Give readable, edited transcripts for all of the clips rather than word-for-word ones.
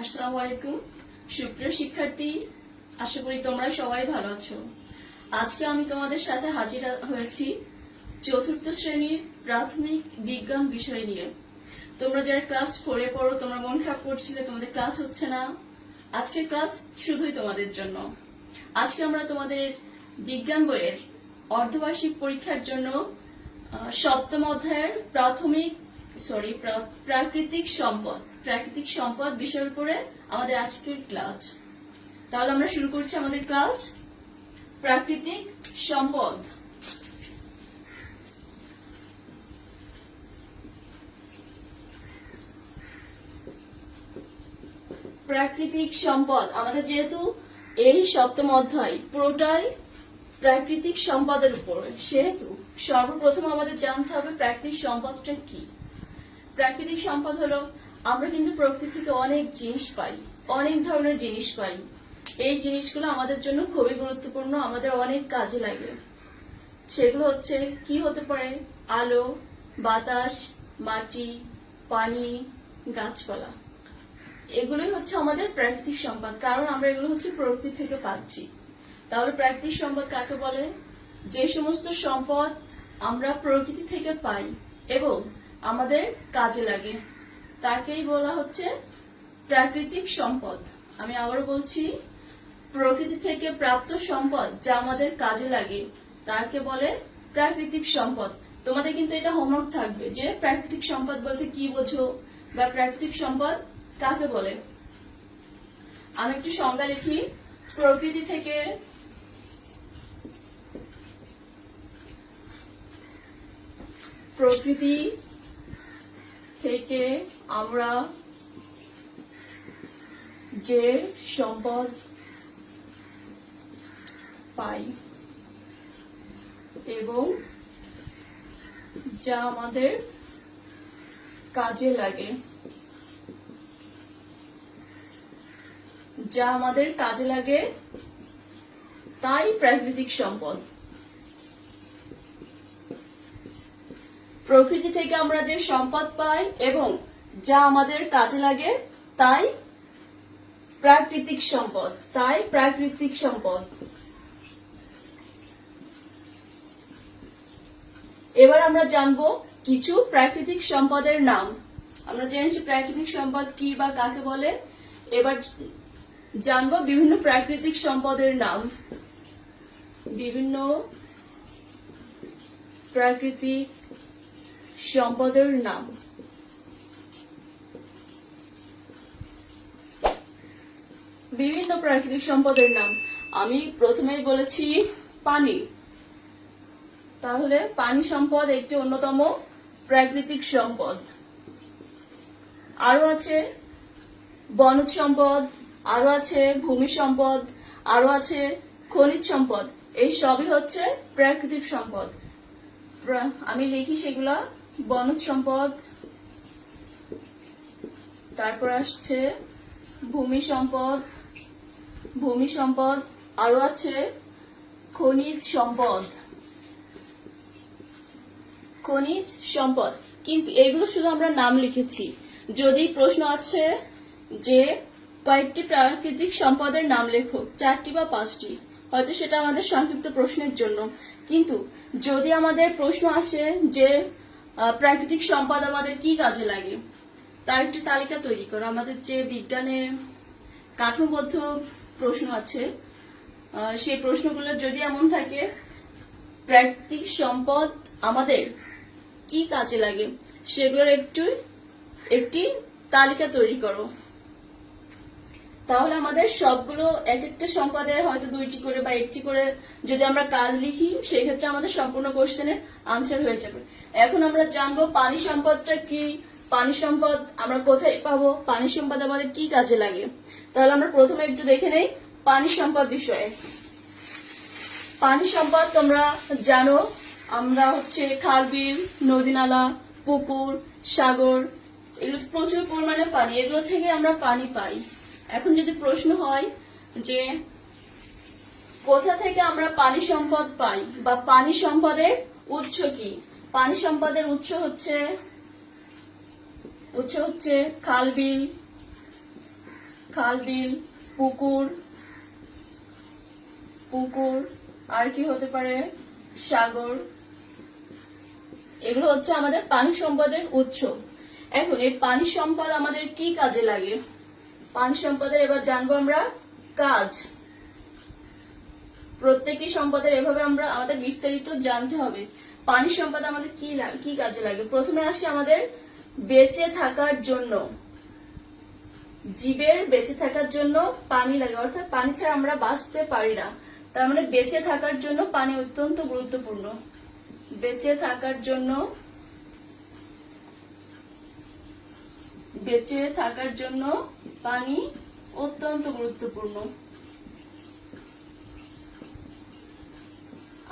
আসসালামু আলাইকুম সুপ্রিয় শিক্ষার্থী, আশা করি তোমরা সবাই ভালো আছো। আজকে আমি তোমাদের সাথে হাজির হয়েছি চতুর্থ শ্রেণীর প্রাথমিক বিজ্ঞান বিষয় নিয়ে। তোমরা যারা ক্লাস 4 এ পড়ো, তোমরা মন খারাপ করছিলে তোমাদের ক্লাস হচ্ছে না। আজকের ক্লাস শুধুই তোমাদের জন্য। আজকে আমরা তোমাদের বিজ্ঞান বইয়ের অর্ধবার্ষিক পরীক্ষার জন্য সপ্তম অধ্যায়ের প্রাকৃতিক সম্পদ বিষয়ের উপরে আমাদের আজকের ক্লাস। তাহলে আমরা শুরু করছি আমাদের ক্লাস। প্রাকৃতিক সম্পদ। প্রাকৃতিক সম্পদ আমাদের যেহেতু এই সপ্তম অধ্যায় পুরোটাই প্রাকৃতিক সম্পদের উপরে, সেহেতু সর্বপ্রথম আমাদের জানতে হবে প্রাকৃতিক সম্পদটা কি। প্রাকৃতিক সম্পদ হলো আমরা কিন্তু প্রকৃতি থেকে অনেক জিনিস পাই, অনেক ধরনের জিনিস পাই। এই জিনিসগুলো আমাদের জন্য খুবই গুরুত্বপূর্ণ, আমাদের অনেক কাজে লাগে। সেগুলো হচ্ছে কি হতে পারে? আলো, বাতাস, মাটি, পানি, গাছপালা। এগুলোই হচ্ছে আমাদের প্রাকৃতিক সম্পদ, কারণ আমরা এগুলো হচ্ছে প্রকৃতি থেকে পাচ্ছি। তাহলে প্রাকৃতিক সম্পদ কাকে বলে? যে সমস্ত সম্পদ আমরা প্রকৃতি থেকে পাই এবং আমাদের কাজে লাগে তাকেই বলা হচ্ছে প্রাকৃতিক সম্পদ। আমি আবারও বলছি, প্রকৃতি থেকে প্রাপ্ত সম্পদ যা আমাদের কাজে লাগে তাকে বলে প্রাকৃতিক সম্পদ। তোমাদের কিন্তু এটা হোমওয়ার্ক থাকবে যে প্রাকৃতিক সম্পদ বলতে কি বোঝো বা প্রাকৃতিক সম্পদ কাকে বলে। আমি একটু সংজ্ঞা লিখি। প্রকৃতি থেকে আমরা যে সম্পদ পাই এবং যা আমাদের কাজে লাগে, তাই প্রাকৃতিক সম্পদ। প্রকৃতি থেকে আমরা যে সম্পদ পাই এবং যা আমাদের কাজে লাগে তাই প্রাকৃতিক সম্পদ। এবার আমরা জানবো কিছু প্রাকৃতিক সম্পদের নাম। আমরা জেনেছি প্রাকৃতিক সম্পদ কি বা কাকে বলে। এবার জানবো বিভিন্ন প্রাকৃতিক সম্পদের নাম। বিভিন্ন প্রাকৃতিক সম্পদের নাম। আমি প্রথমেই বলেছি পানি। তাহলে পানি সম্পদ একটি অন্যতম প্রাকৃতিক সম্পদ। আরো আছে বনজ সম্পদ, আরো আছে ভূমি সম্পদ, আরো আছে খনিজ সম্পদ। এই সবই হচ্ছে প্রাকৃতিক সম্পদ। আমি লিখি সেগুলা। বনজ সম্পদ, তারপর আসছে ভূমি সম্পদ, আরো আছে খনিজ সম্পদ। কিন্তু এগুলো শুধু আমরা নাম লিখেছি। যদি প্রশ্ন আছে যে কয়েকটি প্রাকৃতিক সম্পদের নাম লেখো, 4টি বা 5টি, হয়তো সেটা আমাদের সংক্ষিপ্ত প্রশ্নের জন্য। কিন্তু যদি আমাদের প্রশ্ন আসে যে প্রাকৃতিক সম্পদ আমাদের কি কাজে লাগে, তার একটি তালিকা তৈরি করো। আমাদের যে বিজ্ঞানে কাঠামোবদ্ধ প্রশ্ন আছে, সেই প্রশ্নগুলো যদি এমন থাকে প্রাকৃতিক সম্পদ আমাদের কি কাজে লাগে, সেগুলোর একটি তালিকা তৈরি করো। তাহলে আমাদের সবগুলো এক একটা সম্পদের হয়তো 2টি করে বা 1টি করে যদি আমরা কাজ লিখি, সেক্ষেত্রে আমাদের সম্পূর্ণ কোশ্চেনের আনসার হয়ে যাবে। এখন আমরা জানবো পানি সম্পদটা কি, পানি সম্পদ আমরা কোথায় পাবো, পানি সম্পদ আমাদের কি কাজে লাগে। তাহলে আমরা প্রথমে একটু দেখে নেই পানি সম্পদ বিষয়ে। পানি সম্পদ তোমরা জানো, আমরা হচ্ছে খাল, বিল, নদী, নালা, পুকুর, সাগর, এগুলো প্রচুর পরিমাণে পানি, এগুলো থেকে আমরা পানি পাই। এখন যদি প্রশ্ন হয় যে কোথা থেকে আমরা পানি সম্পদ পাই বা পানি সম্পদের উৎস কি, পানি সম্পদের উৎস হচ্ছে খাল, বিল, খাল বিল, পুকুর, পুকুর আর কি হতে পারে, সাগর, এগুলো হচ্ছে আমাদের পানি সম্পদের উৎস। এখন এই পানি সম্পদ আমাদের কি কাজে লাগে? পানি সম্পদের এবার জানবো আমরা কাজ। প্রত্যেকটি সম্পদের এভাবে আমরা আমাদের বিস্তারিত জানতে হবে। পানি সম্পদ আমাদের কি কাজে লাগে? প্রথমে আসি আমাদের বেঁচে থাকার জন্য। জীবের বেঁচে থাকার জন্য পানি লাগে, অর্থাৎ পানি ছাড়া আমরা বাঁচতে পারি না। তার মানে বেঁচে থাকার জন্য পানি অত্যন্ত গুরুত্বপূর্ণ। বেঁচে থাকার জন্য, বেঁচে থাকার জন্য পানি অত্যন্ত গুরুত্বপূর্ণ।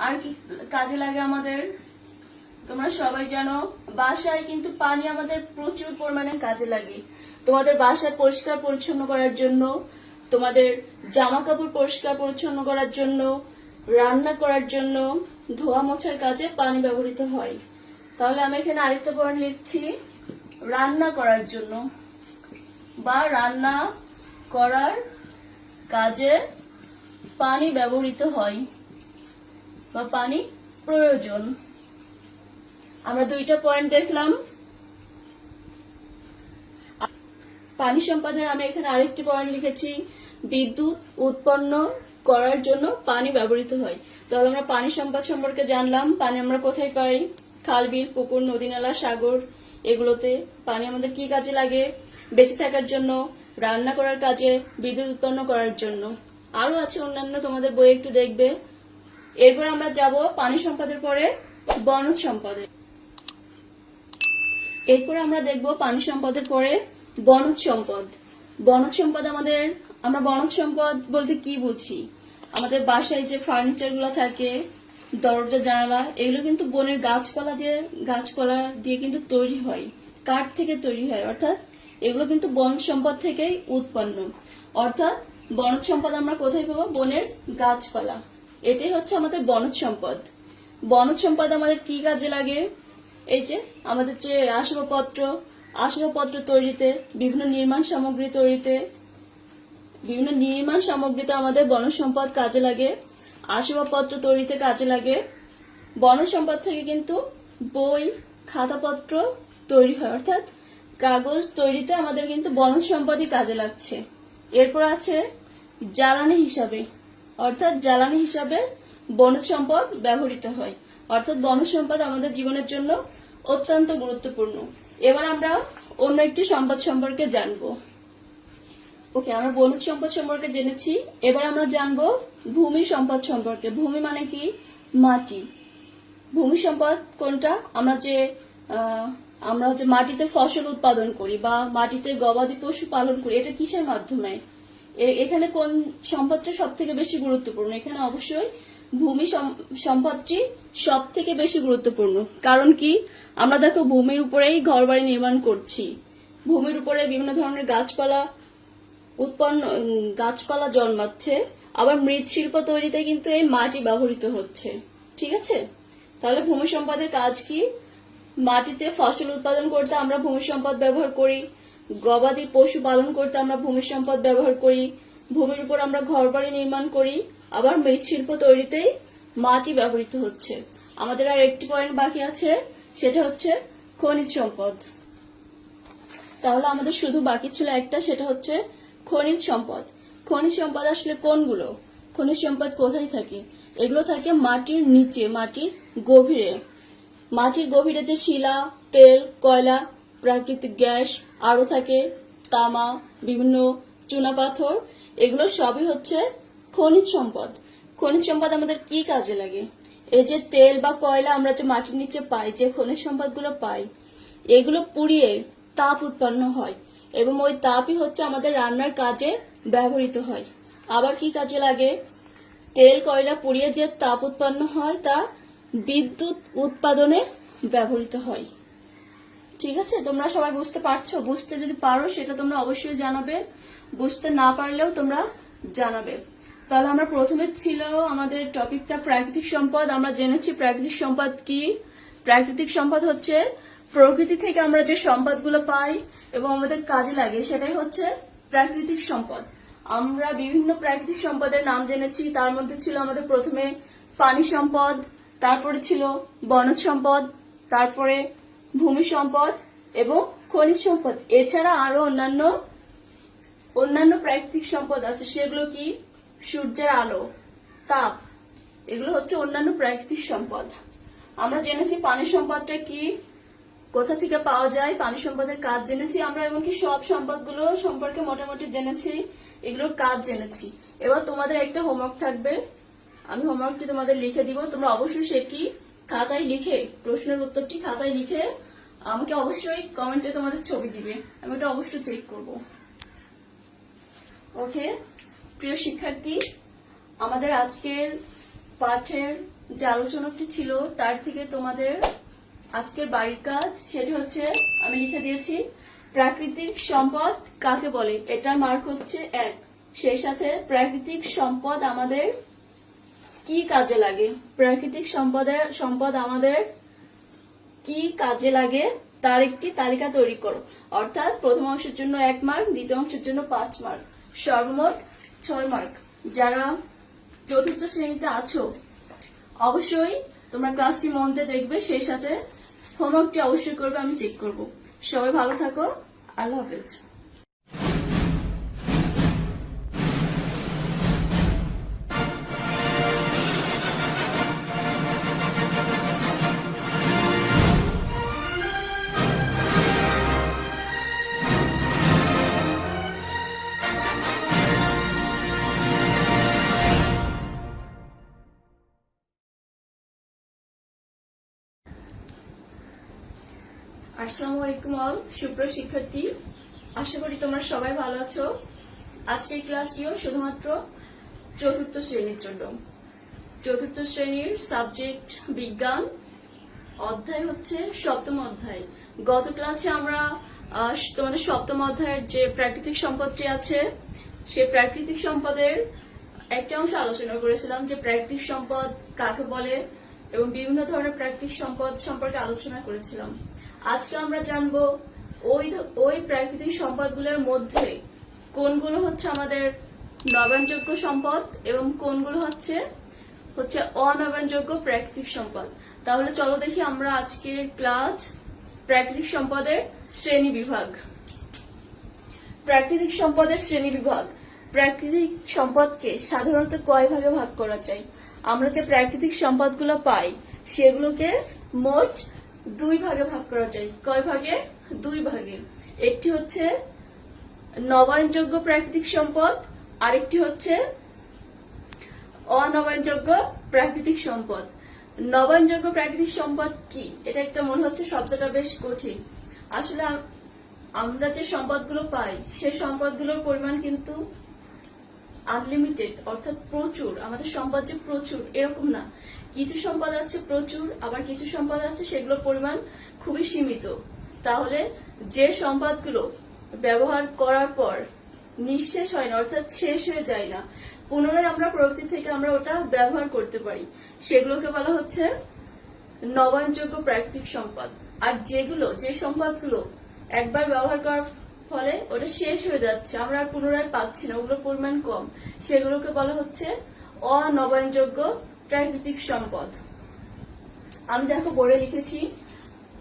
আর কি কাজে লাগে আমাদের? তোমরা সবাই জানো বাসায় কিন্তু পানি আমাদের প্রচুর পরিমাণে কাজে লাগে। তোমাদের বাসা পরিষ্কার পরিচ্ছন্ন করার জন্য, তোমাদের জামা কাপড় পরিষ্কার পরিচ্ছন্ন করার জন্য, রান্না করার জন্য, ধোয়া মোছার কাজে পানি ব্যবহৃত হয়। তাহলে আমি এখানে আরেকটা পয়েন্ট লিখছি, রান্না করার জন্য বা রান্না করার কাজে পানি ব্যবহৃত হয় বা পানি প্রয়োজন। আমরা দুইটা পয়েন্ট দেখলাম। পানি সম্পদের আমি এখানে আরেকটি পয়েন্ট লিখেছি, বিদ্যুৎ উৎপন্ন করার জন্য পানি ব্যবহৃত হয়। তাহলে আমরা পানি সম্পদ সম্পর্কে জানলাম। পানি আমরা কোথায় পাই? খাল বিল, পুকুর, নদী নালা, সাগর, এগুলোতে। পানি আমাদের কি কাজে লাগে? বেঁচে থাকার জন্য, রান্না করার কাজে, বিদ্যুৎ উৎপন্ন করার জন্য। আরো আছে অন্যান্য, তোমাদের বই একটু দেখবে। এরপর আমরা যাব পানি সম্পদের পরে বনজ সম্পদে। এরপর আমরা দেখব পানি সম্পদের পরে বনজ সম্পদ। বনজ সম্পদ আমাদের, আমরা বনজ সম্পদ বলতে কি বুঝি? আমাদের বাসায় যে ফার্নিচার গুলো থাকে, দরজা জানালা, এগুলো কিন্তু বনের গাছপালা দিয়ে কিন্তু তৈরি হয়, কাঠ থেকে তৈরি হয়। অর্থাৎ এগুলো কিন্তু বনজ সম্পদ থেকেই উৎপন্ন। অর্থাৎ বনজ সম্পদ আমরা কোথায় পাবো? বনের গাছপালা। এটাই হচ্ছে আমাদের বনজ সম্পদ। বনজ সম্পদ আমাদের কি কাজে লাগে? এই যে আমাদের যে আসবাবপত্র তৈরিতে, বিভিন্ন নির্মাণ সামগ্রীতে আমাদের বনজ সম্পদ কাজে লাগে। আসবাবপত্র তৈরিতে কাজে লাগে। বনজ সম্পদ থেকে কিন্তু বই, খাতাপত্র তৈরি হয়, অর্থাৎ কাগজ তৈরিতে আমাদের কিন্তু বনজ সম্পদই কাজে লাগছে। এরপর আছে জ্বালানি হিসাবে, অর্থাৎ জ্বালানি হিসাবে বনজ সম্পদ ব্যবহৃত হয়। অর্থাৎ বনজ সম্পদ আমাদের জীবনের জন্য অত্যন্ত গুরুত্বপূর্ণ। এবার আমরা অন্য একটি সম্পদ সম্পর্কে জানবো। ওকে, আমরা বনজ সম্পদ সম্পর্কে জেনেছি। এবার আমরা জানবো ভূমি সম্পদ সম্পর্কে। ভূমি মানে কি? মাটি। ভূমি সম্পদ কোনটা? আমরা হচ্ছে মাটিতে ফসল উৎপাদন করি বা মাটিতে গবাদি পশু পালন করি। এটা কিসের মাধ্যমে? এখানে কোন সম্পদটা সব থেকে বেশি গুরুত্বপূর্ণ? এখানে অবশ্যই ভূমি সম্পদটি সব থেকে বেশি গুরুত্বপূর্ণ। কারণ কি? আমরা দেখো ভূমির উপরেই ঘরবাড়ি নির্মাণ করছি, ভূমির উপরে বিভিন্ন ধরনের গাছপালা জন্মাচ্ছে, আবার মৃৎশিল্প তৈরিতে কিন্তু এই মাটি ব্যবহৃত হচ্ছে। ঠিক আছে? তাহলে ভূমি সম্পদের কাজ কি? মাটিতে ফসল উৎপাদন করতে আমরা ভূমি সম্পদ ব্যবহার করি, গবাদি পশু পালন করতে আমরা ভূমি সম্পদ ব্যবহার করি, ভূমির উপর আমরা ঘরবাড়ি নির্মাণ করি, আবার মৃৎশিল্প তৈরিতেই মাটি ব্যবহৃত হচ্ছে। আমাদের আর একটি পয়েন্ট বাকি আছে, সেটা হচ্ছে খনিজ সম্পদ। তাহলে আমাদের শুধু বাকি ছিল একটা, সেটা হচ্ছে খনিজ সম্পদ। খনিজ সম্পদ আসলে কোনগুলো? খনিজ সম্পদ কোথায় থাকে? এগুলো থাকে মাটির নিচে, মাটির গভীরে। মাটির গভীরে যে শিলা, তেল, কয়লা, প্রাকৃতিক গ্যাস, আরো থাকে তামা, বিভিন্ন চুনাপাথর, এগুলো সবই হচ্ছে খনিজ সম্পদ। খনিজ সম্পদ আমাদের কি কাজে লাগে? এই যে তেল বা কয়লা আমরা যে মাটির নিচে পাই, যে খনিজ সম্পদগুলো পাই, এগুলো পুড়িয়ে তাপ উৎপন্ন হয় এবং ওই তাপই হচ্ছে আমাদের রান্নার কাজে ব্যবহৃত হয়। আবার কি কাজে লাগে? তেল কয়লা পুড়িয়ে যে তাপ উৎপন্ন হয় তা বিদ্যুৎ উৎপাদনে ব্যবহৃত হয়। ঠিক আছে? তোমরা সবাই বুঝতে পারছো? বুঝতে যদি পারো সেটা তোমরা অবশ্যই জানাবে, বুঝতে না পারলেও তোমরা জানাবে। তাহলে আমরা প্রথমে ছিল আমাদের টপিকটা প্রাকৃতিক সম্পদ। আমরা জেনেছি প্রাকৃতিক সম্পদ কি। প্রাকৃতিক সম্পদ হচ্ছে প্রকৃতি থেকে আমরা যে সম্পদগুলো পাই এবং আমাদের কাজে লাগে, সেটাই হচ্ছে প্রাকৃতিক সম্পদ। আমরা বিভিন্ন প্রাকৃতিক সম্পদের নাম জেনেছি। তার মধ্যে ছিল আমাদের প্রথমে পানি সম্পদ, তারপরে ছিল বনজ সম্পদ, তারপরে ভূমি সম্পদ এবং খনিজ সম্পদ। এছাড়া আরো অন্যান্য প্রাকৃতিক সম্পদ আছে। সেগুলো কি? সূর্যের আলো, তাপ, এগুলো হচ্ছে অন্যান্য প্রাকৃতিক সম্পদ। আমরা জেনেছি পানি সম্পদটা কি, কোথা থেকে পাওয়া যায়, পানি সম্পদের কাজ জেনেছি আমরা, এমনকি সব সম্পদগুলো সম্পর্কে মোটামুটি জেনেছি, এগুলোর কাজ জেনেছি। এবার তোমাদের একটা হোমওয়ার্ক থাকবে, আমি হোমওয়ার্কটি তোমাদের লিখে দিব। তোমরা অবশ্যই সেটি খাতায় লিখে, প্রশ্নের উত্তরটি খাতায় লিখে আমাকে অবশ্যই কমেন্টে তোমাদের ছবি দিবে, আমি এটা অবশ্যই চেক করব। ওকে প্রিয় শিক্ষার্থী, আমাদের আজকের পাঠের যে আলোচনাটি ছিল তার থেকে তোমাদের আজকের বাড়ির কাজ, সেটি হচ্ছে আমি লিখে দিয়েছি প্রাকৃতিক সম্পদ কাকে বলে। এটার মার্ক হচ্ছে 1। সেই সাথে প্রাকৃতিক সম্পদ আমাদের কি কাজে লাগে, প্রাকৃতিক সম্পদ আমাদের কি কাজে লাগে তার একটি তালিকা তৈরি করো। অর্থাৎ প্রথম অংশের জন্য 1 মার্ক, দ্বিতীয় অংশের জন্য 5 মার্ক, সর্বমোট 6 মার্ক। যারা চতুর্থ শ্রেণীতে আছো অবশ্যই তোমরা ক্লাসটি মন দিয়ে দেখবে, সেই সাথে হোমওয়ার্কটি অবশ্যই করবে, আমি চেক করব। সবাই ভালো থাকো, আল্লাহ হাফেজ। আসসালামু আলাইকুম অল সুপ্রিয় শিক্ষার্থী, আশা করি তোমরা সবাই ভালো আছো। আজকের ক্লাসটিও শুধুমাত্র চতুর্থ শ্রেণীর জন্য। চতুর্থ শ্রেণীর সাবজেক্ট বিজ্ঞান, অধ্যায় হচ্ছে সপ্তম অধ্যায়। গত ক্লাসে আমরা তোমাদের সপ্তম অধ্যায়ের যে প্রাকৃতিক সম্পদটি আছে সেই প্রাকৃতিক সম্পদের একটা অংশ আলোচনা করেছিলাম, যে প্রাকৃতিক সম্পদ কাকে বলে এবং বিভিন্ন ধরনের প্রাকৃতিক সম্পদ সম্পর্কে আলোচনা করেছিলাম। আজকে আমরা জানবো ওই প্রাকৃতিক সম্পদগুলোর মধ্যে কোনগুলো হচ্ছে আমাদের নবায়নযোগ্য সম্পদ এবং কোনগুলো হচ্ছে অনবায়নযোগ্য প্রাকৃতিক সম্পদ। তাহলে চলো দেখি আমরা আজকের ক্লাস প্রাকৃতিক সম্পদের শ্রেণী বিভাগ। প্রাকৃতিক সম্পদের শ্রেণী বিভাগ। প্রাকৃতিক সম্পদকে সাধারণত কয় ভাগে ভাগ করা যায়? আমরা যে প্রাকৃতিক সম্পদগুলো পাই সেগুলোকে মোট 2 ভাগে ভাগ করা যায়। কয় ভাগে? 2 ভাগে। একটি হচ্ছে নবায়নযোগ্য প্রাকৃতিক সম্পদ, আরেকটি হচ্ছে অনবায়নযোগ্য প্রাকৃতিক সম্পদ। নবায়নযোগ্য প্রাকৃতিক সম্পদ কি? এটা একটা মনে হচ্ছে শব্দটা বেশ কঠিন। আসলে আমরা যে সম্পদগুলো পাই সে সম্পদগুলোর পরিমাণ কিন্তু আনলিমিটেড, অর্থাৎ প্রচুর। আমাদের সম্পদ যে প্রচুর এরকম না, কিছু সম্পদ আছে প্রচুর, আবার কিছু সম্পদ আছে সেগুলোর পরিমাণ খুবই সীমিত। তাহলে যে সম্পদগুলো ব্যবহার করার পর নিঃশেষ হয় না, অর্থাৎ শেষ হয়ে যায় না, পুনরায় আমরা প্রকৃতি থেকে আমরা ওটা ব্যবহার করতে পারি, সেগুলোকে বলা হচ্ছে নবায়নযোগ্য প্রাকৃতিক সম্পদ। আর যে সম্পদগুলো একবার ব্যবহার করার ফলে ওটা শেষ হয়ে যাচ্ছে, আমরা আর পুনরায় পাচ্ছি না, ওগুলোর পরিমাণ কম, সেগুলোকে বলা হচ্ছে অনবায়নযোগ্য প্রাকৃতিক সম্পদ। আমি দেখো বোর্ডে লিখেছি,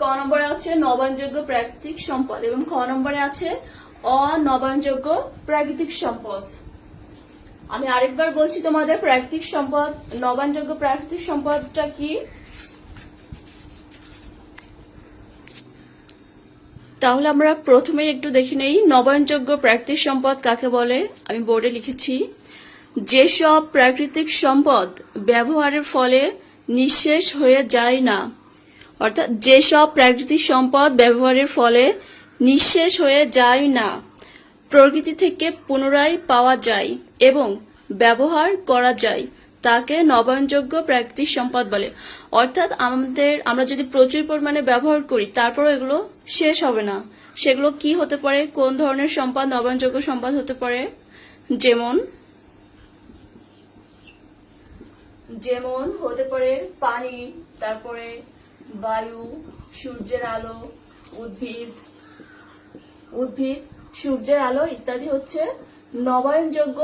ক নম্বরে আছে নবায়নযোগ্য প্রাকৃতিক সম্পদ এবং খ নম্বরে আছে অনবায়নযোগ্য প্রাকৃতিক সম্পদ। আমি আরেকবার বলছি তোমাদের, প্রাকৃতিক সম্পদ, নবায়নযোগ্য প্রাকৃতিক সম্পদটা কি। তাহলে আমরা প্রথমে একটু দেখে নেই নবায়নযোগ্য প্রাকৃতিক সম্পদ কাকে বলে। আমি বোর্ডে লিখেছি, যেসব প্রাকৃতিক সম্পদ ব্যবহারের ফলে নিঃশেষ হয়ে যায় না, অর্থাৎ যেসব প্রাকৃতিক সম্পদ ব্যবহারের ফলে নিঃশেষ হয়ে যায় না, প্রকৃতি থেকে পুনরায় পাওয়া যায় এবং ব্যবহার করা যায়, তাকে নবায়নযোগ্য প্রাকৃতিক সম্পদ বলে। অর্থাৎ আমরা যদি প্রচুর পরিমাণে ব্যবহার করি তারপর এগুলো শেষ হবে না, সেগুলো কি হতে পারে, কোন ধরনের সম্পদ নবায়নযোগ্য সম্পদ হতে পারে? যেমন হতে পারে পানি, তারপরে বায়ু, সূর্যের আলো, উদ্ভিদ সূর্যের আলো ইত্যাদি হচ্ছে নবায়নযোগ্য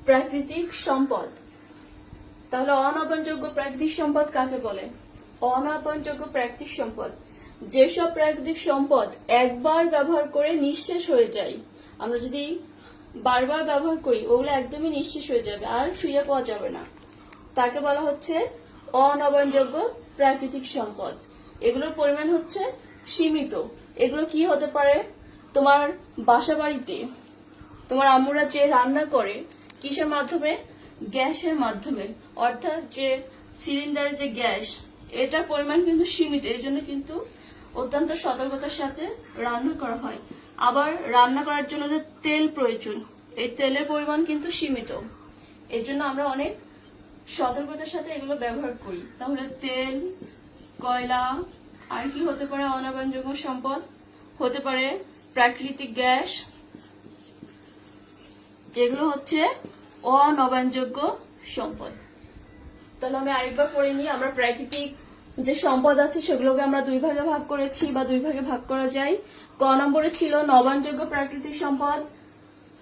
প্রাকৃতিক সম্পদ। তাহলে অনবায়নযোগ্য প্রাকৃতিক সম্পদ কাকে বলে? অনবায়নযোগ্য প্রাকৃতিক সম্পদ যেসব প্রাকৃতিক সম্পদ একবার ব্যবহার করে নিঃশেষ হয়ে যায়, আমরা যদি বারবার ব্যবহার করি ওগুলো একদমই নিঃশেষ হয়ে যাবে, আর ফিরে পাওয়া যাবে না, তাকে বলা হচ্ছে অনবায়নযোগ্য প্রাকৃতিক সম্পদ। এগুলোর পরিমাণ হচ্ছে সীমিত। এগুলো কি হতে পারে? তোমার বাসা বাড়িতে তোমার আম্মুরা যে রান্না করে কিসের মাধ্যমে? গ্যাসের মাধ্যমে, অর্থাৎ যে সিলিন্ডারে যে গ্যাস, এটার পরিমাণ কিন্তু সীমিত, এই জন্য কিন্তু অত্যন্ত সতর্কতার সাথে রান্না করা হয়। আবার রান্না করার জন্য যে তেল প্রয়োজন, এই তেলের পরিমাণ কিন্তু সীমিত, এর জন্য আমরা অনেক সতর্কতার সাথে এগুলো ব্যবহার করি। তাহলে তেল, কয়লা, আর কি হতে পারে অনবায়নযোগ্য সম্পদ? হতে পারে প্রাকৃতিক গ্যাস, এগুলো হচ্ছে অনবায়নযোগ্য সম্পদ। তাহলে আমি আরেকবার পড়ে নিই। আমরা প্রাকৃতিক যে সম্পদ আছে সেগুলোকে আমরা দুই ভাগে ভাগ করেছি বা দুই ভাগে ভাগ করা যায়। ক নম্বরে ছিল নবায়নযোগ্য প্রাকৃতিক সম্পদ,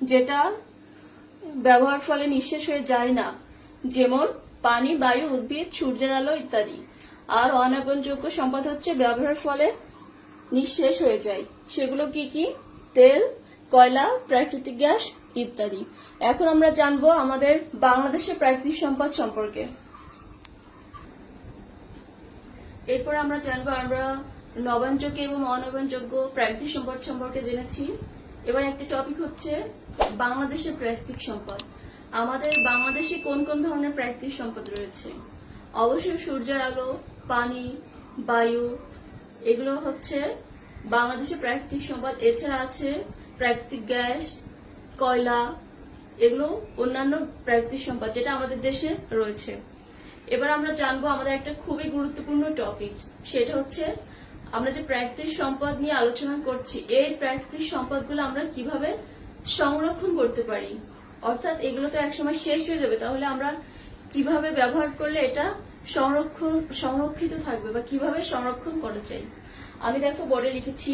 যেটা ব্যবহার ফলে নিঃশেষ হয়ে যায় না, যেমন পানি, বায়ু, উদ্ভিদ, সূর্যের আলো ইত্যাদি। আর অনবায়নযোগ্য সম্পদ হচ্ছে ব্যবহারের ফলে নিঃশেষ হয়ে যায়, সেগুলো কি কি? তেল, কয়লা, প্রাকৃতিক গ্যাস ইত্যাদি। এখন আমরা জানবো আমাদের বাংলাদেশের প্রাকৃতিক সম্পদ সম্পর্কে। এরপর আমরা জানবো, আমরা নবায়নযোগ্য এবং অনবায়নযোগ্য প্রাকৃতিক সম্পদ সম্পর্কে জেনেছি। এবার একটা টপিক হচ্ছে বাংলাদেশের প্রাকৃতিক সম্পদ। আমাদের বাংলাদেশে কোন কোন ধরনের প্রাকৃতিক সম্পদ রয়েছে? অবশ্যই সূর্যের আলো, পানি, বায়ু, এগুলো হচ্ছে বাংলাদেশের প্রাকৃতিক সম্পদ। এছাড়া আছে প্রাকৃতিক গ্যাস, কয়লা, এগুলো অন্যান্য প্রাকৃতিক সম্পদ যেটা আমাদের দেশে রয়েছে। এবার আমরা জানবো আমাদের একটা খুবই গুরুত্বপূর্ণ টপিক, সেটা হচ্ছে আমরা যে প্রাকৃতিক সম্পদ নিয়ে আলোচনা করছি, এই প্রাকৃতিক সম্পদগুলো আমরা কিভাবে সংরক্ষণ করতে পারি। অর্থাৎ এগুলো তো একসময় শেষ হয়ে যাবে, তাহলে আমরা কিভাবে ব্যবহার করলে এটা সংরক্ষিত থাকবে বা কিভাবে সংরক্ষণ করা যায়। আমি দেখো বোর্ডে লিখেছি,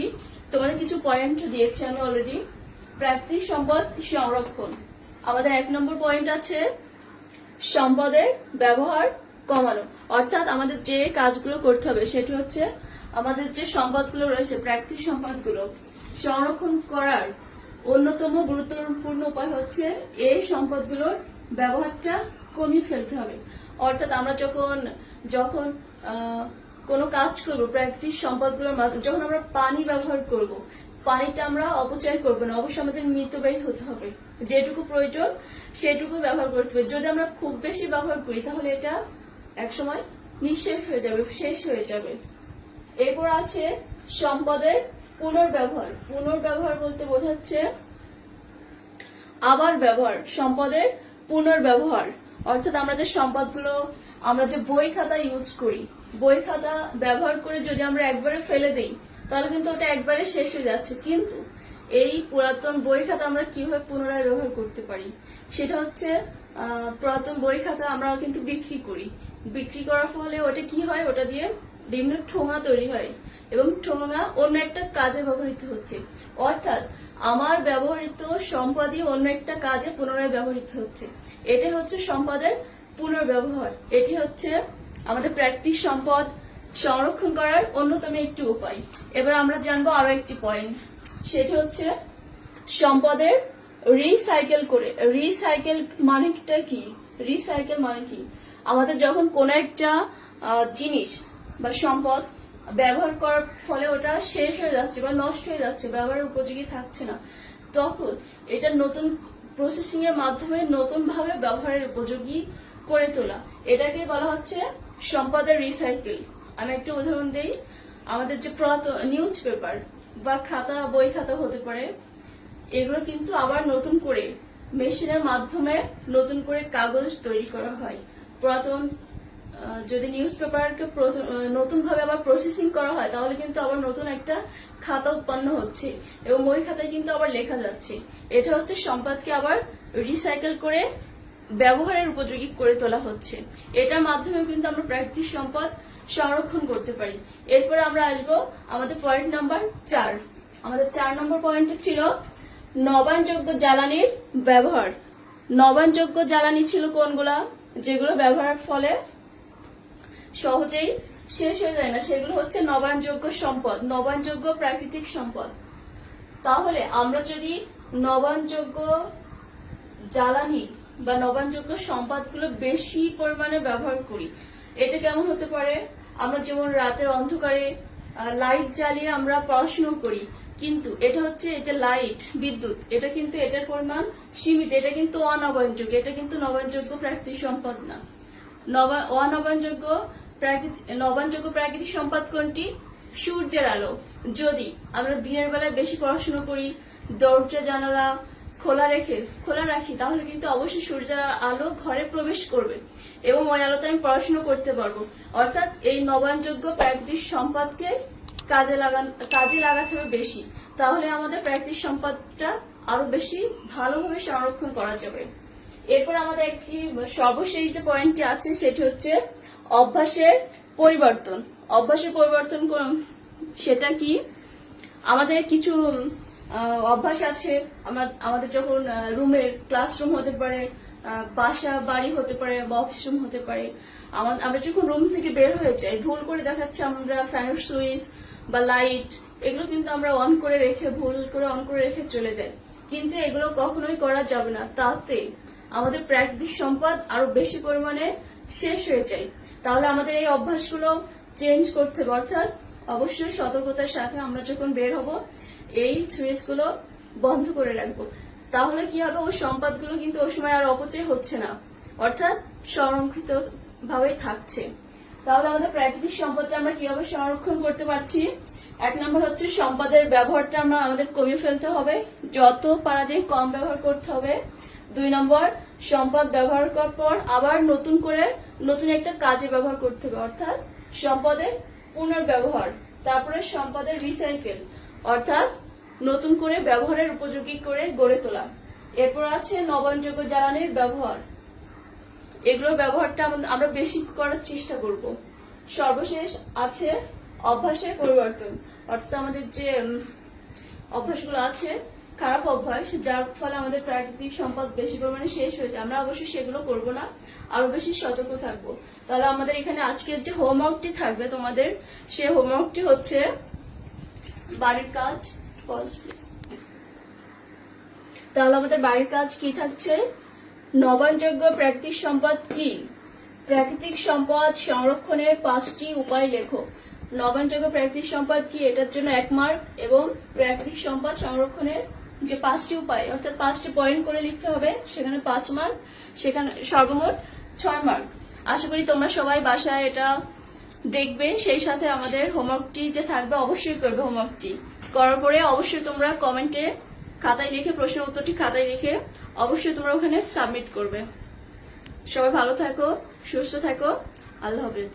তোমাদের কিছু পয়েন্ট দিয়েছি আমি অলরেডি। প্রাকৃতিক সম্পদ সংরক্ষণ, আমাদের 1 নম্বর পয়েন্ট আছে সম্পদের ব্যবহার কমানো। অর্থাৎ আমাদের যে কাজগুলো করতে হবে সেটি হচ্ছে আমাদের যে সম্পদগুলো রয়েছে, প্রাকৃতিক সম্পদগুলো সংরক্ষণ করার অন্যতম গুরুত্বপূর্ণ উপায় হচ্ছে এই সম্পদগুলোর ব্যবহারটা কমিয়ে ফেলতে হবে। অর্থাৎ আমরা যখন কোনো কাজ করবো প্রাকৃতিক সম্পদগুলোর মাধ্যমে, যখন আমরা পানি ব্যবহার করব, পানিটা আমরা অপচয় করবো না, অবশ্যই আমাদের মিতব্যয়ী হতে হবে, যেটুকু প্রয়োজন সেটুকু ব্যবহার করতে হবে। যদি আমরা খুব বেশি ব্যবহার করি তাহলে এটা একসময় নিঃশেষ হয়ে যাবে, শেষ হয়ে যাবে। এরপর আছে সম্পদের পুনর্ব্যবহার। পুনর্ব্যবহার বলতে বোঝাচ্ছে আবার ব্যবহার, সম্পদের পুনর্ব্যবহার। অর্থাৎ আমরা যে সম্পদগুলো, আমরা যে বই খাতা ইউজ করি, বই খাতা ব্যবহার করে যদি আমরা একবারে ফেলে দেই তাহলে কিন্তু ওটা একবারে শেষ হয়ে যাচ্ছে। কিন্তু এই পুরাতন বই খাতা আমরা কিভাবে পুনরায় ব্যবহার করতে পারি, সেটা হচ্ছে পুরাতন বই খাতা আমরা কিন্তু বিক্রি করি। বিক্রি করার ফলে ওটা কি হয়, ওটা দিয়ে বিভিন্ন ঠোঙা তৈরি হয় এবং ঠোঙা অন্য একটা কাজে ব্যবহৃত হচ্ছে। অর্থাৎ আমার ব্যবহৃত সম্পদই অন্য একটা কাজে পুনরায় ব্যবহৃত হচ্ছে। এটা হচ্ছে সম্পদের পুনর্ব্যবহার। এটি হচ্ছে আমাদের প্রাকৃতিক সম্পদ সংরক্ষণ করার অন্যতম একটি উপায়। এবার আমরা জানবো আরো একটি পয়েন্ট, সেটা হচ্ছে সম্পদের রিসাইকেল করে। রিসাইকেল মানেটা কি? রিসাইকেল মানে কি? আমাদের যখন কোন একটা জিনিস বা সম্পদ ব্যবহার করার ফলে ওটা শেষ হয়ে যাচ্ছে বা নষ্ট হয়ে যাচ্ছে, ব্যবহারের উপযোগী থাকছে না, তখন এটা নতুন প্রসেসিং এর মাধ্যমে নতুন ভাবে ব্যবহারের উপযোগী করে তোলা, এটাকে বলা হচ্ছে সম্পদের রিসাইকেল। আমি একটা উদাহরণ দেই, আমাদের যে নিউজ পেপার বা খাতা, বই খাতা হতে পারে, এগুলো কিন্তু আবার নতুন করে মেশিনের মাধ্যমে নতুন করে কাগজ তৈরি করা হয়। পুরাতন যদি নিউজ পেপারকে নতুন ভাবে আবার প্রসেসিং করা হয় তাহলে কিন্তু আবার নতুন একটা খাতা উৎপন্ন হচ্ছে এবং ওই খাতায় কিন্তু আবার লেখা যাচ্ছে। এটা হচ্ছে সম্পদকে আবার রিসাইকেল করে ব্যবহারের উপযোগী করে তোলা হচ্ছে। এটার মাধ্যমে কিন্তু আমরা প্রাকৃতিক সম্পদ সংরক্ষণ করতে পারি। এরপরে আমরা আসবো আমাদের পয়েন্ট নাম্বার 4, আমাদের 4 নম্বর পয়েন্টে ছিল নবায়নযোগ্য জ্বালানির ব্যবহার। নবায়নযোগ্য জ্বালানি ছিল কোনগুলা, যেগুলো ব্যবহারের ফলে সহজেই শেষ হয়ে যায় না, সেগুলো হচ্ছে নবায়নযোগ্য সম্পদ, নবায়নযোগ্য প্রাকৃতিক সম্পদ। তাহলে আমরা যদি নবায়নযোগ্য জ্বালানি বা নবায়নযোগ্য সম্পদগুলো বেশি পরিমাণে ব্যবহার করি, এটা কেমন হতে পারে? আমরা যেমন রাতের অন্ধকারে লাইট জ্বালিয়ে আমরা পড়াশোনা করি, কিন্তু এটা হচ্ছে এটা লাইট বিদ্যুৎ, এটা কিন্তু এটার পরিমাণ সীমিত, এটা কিন্তু অনবায়নযোগ্য, এটা কিন্তু নবায়নযোগ্য প্রাকৃতিক সম্পদ না। নবায়নযোগ্য প্রাকৃতিক সম্পদ কোনটি? সূর্যের আলো। যদি আমরা দিনের বেলায় বেশি পড়াশোনা করি, দরজা জানালা খোলা রাখি, তাহলে কিন্তু অবশ্যই সূর্যের আলো ঘরে প্রবেশ করবে এবং ওই আলোতে আমি পড়াশোনা করতে পারবো। অর্থাৎ এই নবায়নযোগ্য প্রাকৃতিক সম্পদকে কাজে লাগাতে হবে বেশি, তাহলে আমাদের প্রাকৃতিক সম্পদটা আরো বেশি ভালোভাবে সংরক্ষণ করা যাবে। এরপর আমাদের একটি সর্বশেষ যে পয়েন্টটি আছে সেটি হচ্ছে অভ্যাসের পরিবর্তন। অভ্যাসের পরিবর্তন সেটা কি? আমাদের কিছু অভ্যাস আছে, আমাদের যখন রুমের ক্লাসরুম হতে পারে, বাসা বাড়ি হতে পারে বা অফিস রুম হতে পারে, আমরা যখন রুম থেকে বের হয়ে যাই, ভুল করে দেখাচ্ছে আমরা ফ্যানের সুইচ বা লাইট এগুলো কিন্তু আমরা ভুল করে অন করে রেখে চলে যাই, কিন্তু এগুলো কখনোই করা যাবে না। তাতে আমাদের প্রাকৃতিক সম্পদ আরো বেশি পরিমাণে শেষ হয়ে যায়। তাহলে আমাদের এই অভ্যাসগুলো চেঞ্জ করতে হবে, অর্থাৎ অবশ্যই সতর্কতার সাথে আমরা যখন বের হব এই সুইচ গুলো বন্ধ করে রাখবো। তাহলে কি হবে? ওই সম্পদগুলো কিন্তু ওই সময় আর অপচয় হচ্ছে না, অর্থাৎ সংরক্ষিত ভাবেই থাকছে। তাহলে আমাদের প্রাকৃতিক সম্পদটা আমরা কিভাবে সংরক্ষণ করতে পারছি? 1 নম্বর হচ্ছে সম্পদের ব্যবহারটা আমাদের কমিয়ে ফেলতে হবে, যত পারা যায় কম ব্যবহার করতে হবে। 2 নম্বর, সম্পদ ব্যবহার করার পর আবার নতুন একটা কাজে ব্যবহার করতে হবে, অর্থাৎ সম্পদের পুনর্ব্যবহার। তারপরে সম্পদের রিসাইকেল, অর্থাৎ নতুন করে ব্যবহারের উপযোগী করে গড়ে তোলা। এরপর আছে নবায়নযোগ্য জ্বালানির ব্যবহার, এগুলোর ব্যবহারটা আমরা বেশি করার চেষ্টা করব। সর্বশেষ আছে অভ্যাসের পরিবর্তন, অর্থাৎ আমাদের যে অভ্যাসগুলো আছে খারাপ অভ্যাস, যার ফলে আমাদের প্রাকৃতিক সম্পদ বেশি পরিমাণে শেষ হয়েছে, আমরা অবশ্যই সেগুলো করব না, আরো বেশি সতর্ক থাকবো। তাহলে আমাদের এখানে আজকের যে হোমওয়ার্কটি থাকবে তোমাদের, সে হোমওয়ার্কটি হচ্ছে বাড়ির কাজ। তাহলে আমাদের বাড়ির কাজ কি থাকছে? নবায়নযোগ্য প্রাকৃতিক সম্পদ কি? প্রাকৃতিক সম্পদ সংরক্ষণের 5টি উপায় লেখো। নবায়নযোগ্য প্রাকৃতিক সম্পদ কি, এটার জন্য 1 মার্ক, এবং প্রাকৃতিক সম্পদ সংরক্ষণের যে 5টি উপায়, অর্থাৎ 5টি পয়েন্ট করে লিখতে হবে, সেখানে 5 মার্ক, সেখানে সর্বমোট 6 মার্ক। আশা করি তোমরা সবাই বাসায় এটা দেখবে, সেই সাথে আমাদের হোমওয়ার্কটি যে থাকবে অবশ্যই করবে। হোমওয়ার্কটি করার পরে অবশ্যই তোমরা কমেন্টে খাতায় লিখে, প্রশ্নের উত্তরটি খাতায় লিখে অবশ্যই তোমরা ওখানে সাবমিট করবে। সবাই ভালো থাকো, সুস্থ থাকো, আল্লাহ হাফেজ।